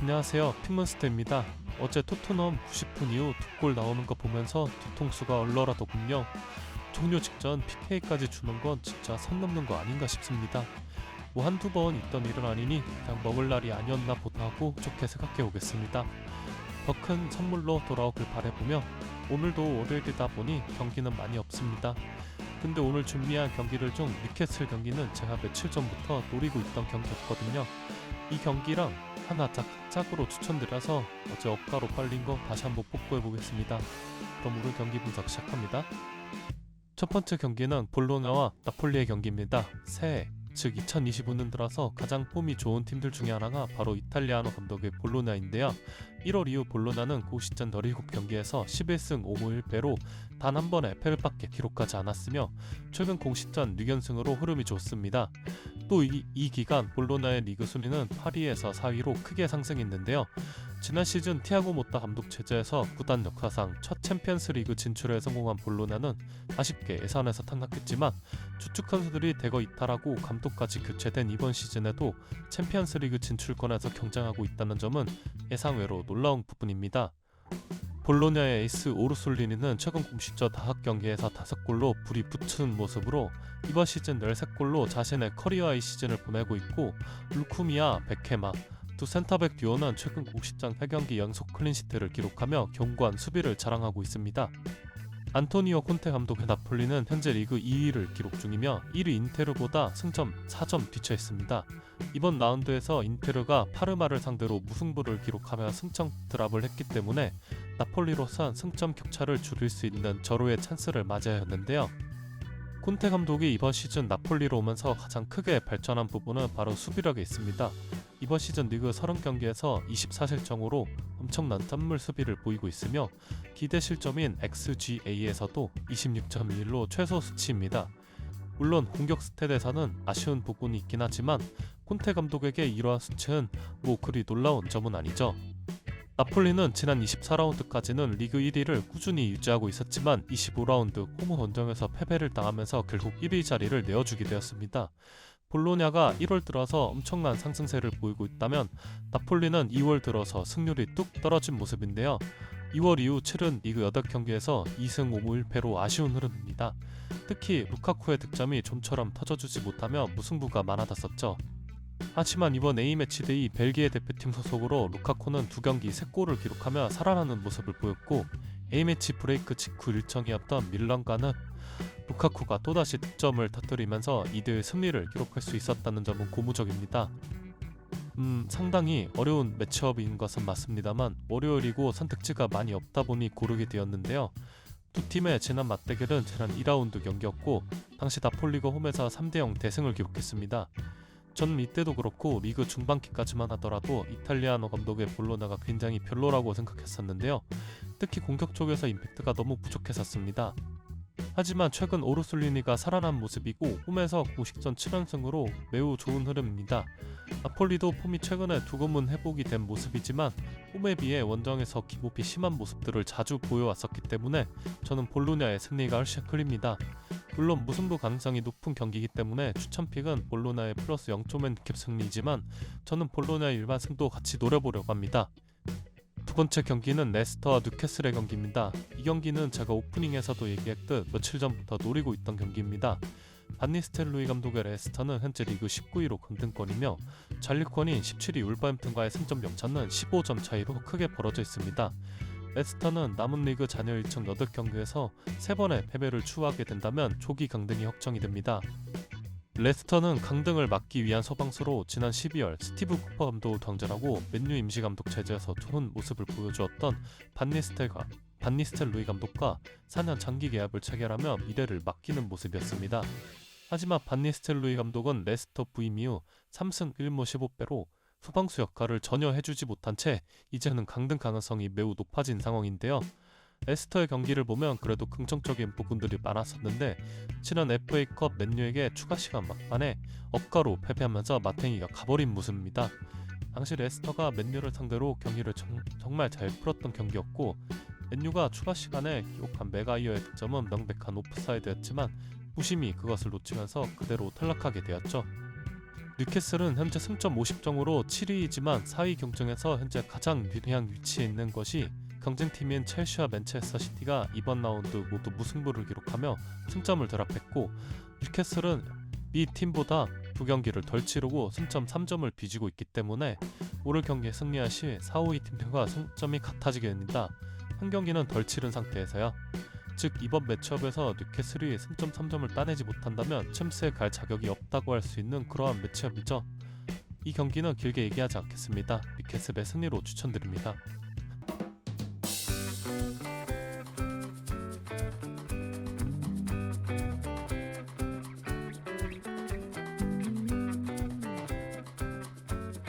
안녕하세요. 핑문스터입니다. 어제 토트넘 90분 이후 2골 나오는 거 보면서 뒤통수가 얼얼하더군요. 종료 직전 PK까지 주는 건 진짜 선 넘는 거 아닌가 싶습니다. 뭐 한두 번 있던 일은 아니니 그냥 먹을 날이 아니었나 보다 하고 좋게 생각해 오겠습니다. 더 큰 선물로 돌아오길 바라보며 오늘도 월요일이다 보니 경기는 많이 없습니다. 근데 오늘 준비한 경기를 중 뉴캐슬 경기는 제가 며칠 전부터 노리고 있던 경기였거든요. 이 경기랑 하나 짝으로 추천드려서 어제 억가로 빨린 거 다시 한번 복구해 보겠습니다. 그럼 오늘 경기 분석 시작합니다. 첫 번째 경기는 볼로냐와 나폴리의 경기입니다. 새해, 즉 2025년 들어서 가장 폼이 좋은 팀들 중에 하나가 바로 이탈리아노 감독의 볼로냐인데요. 1월 이후 볼로냐는 그 시점 17경기에서 11승 5무 1패로 단 한 번의 패배밖에 기록하지 않았으며 최근 공식전 6연승으로 흐름이 좋습니다. 또 이 기간 볼로냐의 리그 순위는 8위에서 4위로 크게 상승했는데요. 지난 시즌 티아고 모타 감독 체제에서 구단 역사상 첫 챔피언스 리그 진출에 성공한 볼로냐는 아쉽게 예선에서 탈락했지만 주축 선수들이 대거 이탈하고 감독까지 교체된 이번 시즌에도 챔피언스 리그 진출권에서 경쟁하고 있다는 점은 예상외로 놀라운 부분입니다. 볼로냐의 에이스 오르솔리니는 최근 공식전 5경기에서 5골로 불이 붙은 모습으로 이번 시즌 13골로 자신의 커리어 하이 시즌을 보내고 있고, 루쿠미와 베케마 두 센터백 듀오는 최근 공식전 3경기 연속 클린시트를 기록하며 견고한 수비를 자랑하고 있습니다. 안토니오 콘테 감독의 나폴리는 현재 리그 2위를 기록 중이며 1위 인테르보다 승점 4점 뒤쳐 있습니다. 이번 라운드에서 인테르가 파르마를 상대로 무승부를 기록하며 승점 드랍을 했기 때문에 나폴리로선 승점 격차를 줄일 수 있는 절호의 찬스를 맞아야 했는데요. 콘테 감독이 이번 시즌 나폴리로 오면서 가장 크게 발전한 부분은 바로 수비력에 있습니다. 이번 시즌 리그 30경기에서 24실점으로 엄청난 짠물 수비를 보이고 있으며 기대 실점인 XGA에서도 26.1로 최소 수치입니다. 물론 공격 스탯에서는 아쉬운 부분이 있긴 하지만 콘테 감독에게 이러한 수치는 그리 놀라운 점은 아니죠. 나폴리는 지난 24라운드까지는 리그 1위를 꾸준히 유지하고 있었지만 25라운드 홈 원정에서 패배를 당하면서 결국 1위 자리를 내어주게 되었습니다. 볼로냐가 1월 들어서 엄청난 상승세를 보이고 있다면 나폴리는 2월 들어서 승률이 뚝 떨어진 모습인데요. 2월 이후 치른 리그 8경기에서 2승 5무 1패로 아쉬운 흐름입니다. 특히 루카쿠의 득점이 좀처럼 터져주지 못하며 무승부가 많아졌었죠. 하지만 이번 A매치데이 벨기에 대표팀 소속으로 루카쿠는 2경기 3골을 기록하며 살아나는 모습을 보였고, A매치 브레이크 직후 일정이었던 밀런과는 루카쿠가 또다시 득점을 터뜨리면서 2대1 승리를 기록할 수 있었다는 점은 고무적입니다. 상당히 어려운 매치업인 것은 맞습니다만 월요일이고 선택지가 많이 없다 보니 고르게 되었는데요. 두 팀의 지난 맞대결은 지난 2라운드 경기였고 당시 나폴리가 홈에서 3대0 대승을 기록했습니다. 저는 이때도 그렇고 리그 중반기까지만 하더라도 이탈리아노 감독의 볼로냐가 굉장히 별로라고 생각했었는데요. 특히 공격 쪽에서 임팩트가 너무 부족했었습니다. 하지만 최근 오르솔리니가 살아난 모습이고 홈에서 공식전 7연승으로 매우 좋은 흐름입니다. 나폴리도 폼이 최근에 조금은 회복이 된 모습이지만 홈에 비해 원정에서 기복이 심한 모습들을 자주 보여왔었기 때문에 저는 볼로냐의 승리가 훨씬 클립니다. 물론 무승부 가능성이 높은 경기이기 때문에 추천픽은 볼로냐의 플러스 0점 핸디캡 승리이지만 저는 볼로냐의 일반 승도 같이 노려보려고 합니다. 두 번째 경기는 레스터와 뉴캐슬의 경기입니다. 이 경기는 제가 오프닝에서도 얘기했듯 며칠 전부터 노리고 있던 경기입니다. 반 니스텔로이 감독의 레스터는 현재 리그 19위로 강등권이며 잔류권인 17위 울버햄튼과의 승점 격차는 15점 차이로 크게 벌어져 있습니다. 레스터는 남은 리그 잔여 일정 8경기에서 3번의 패배를 추후하게 된다면 조기 강등이 확정이 됩니다. 레스터는 강등을 막기 위한 소방수로 지난 12월 스티브 쿠퍼 감독을 당전하고 맨유 임시감독 체제에서 좋은 모습을 보여주었던 반 니스텔로이 감독과 4년 장기 계약을 체결하며 미래를 맡기는 모습이었습니다. 하지만 반 니스텔로이 감독은 레스터 부임 이후 3승 1무 15패로 소방수 역할을 전혀 해주지 못한 채 이제는 강등 가능성이 매우 높아진 상황인데요. 레스터의 경기를 보면 그래도 긍정적인 부분들이 많았었는데 지난 FA컵 맨유에게 추가 시간 막판에 억가로 패배하면서 마탱이가 가버린 모습입니다. 당시 레스터가 맨유를 상대로 경기를 정말 잘 풀었던 경기였고 맨유가 추가 시간에 기록한 메가이어의 득점은 명백한 오프사이드였지만 무심히 그것을 놓치면서 그대로 탈락하게 되었죠. 뉴캐슬은 현재 승점 50점으로 7위이지만 4위 경쟁에서 현재 가장 유리한 위치에 있는 것이 경쟁팀인 첼시와 맨체스터 시티가 이번 라운드 모두 무승부를 기록하며 승점을 드랍했고, 뉴캐슬은 미 팀보다 두 경기를 덜 치르고 승점 3점을 빚고 있기 때문에 오늘 경기에 승리할 시 4, 5위 팀들과 승점이 같아지게 됩니다. 한 경기는 덜 치른 상태에서야. 즉 이번 매치업에서 뉴캐슬이 승점 3점을 따내지 못한다면 챔스에 갈 자격이 없다고 할 수 있는 그러한 매치업이죠. 이 경기는 길게 얘기하지 않겠습니다. 뉴캐슬의 승리로 추천드립니다.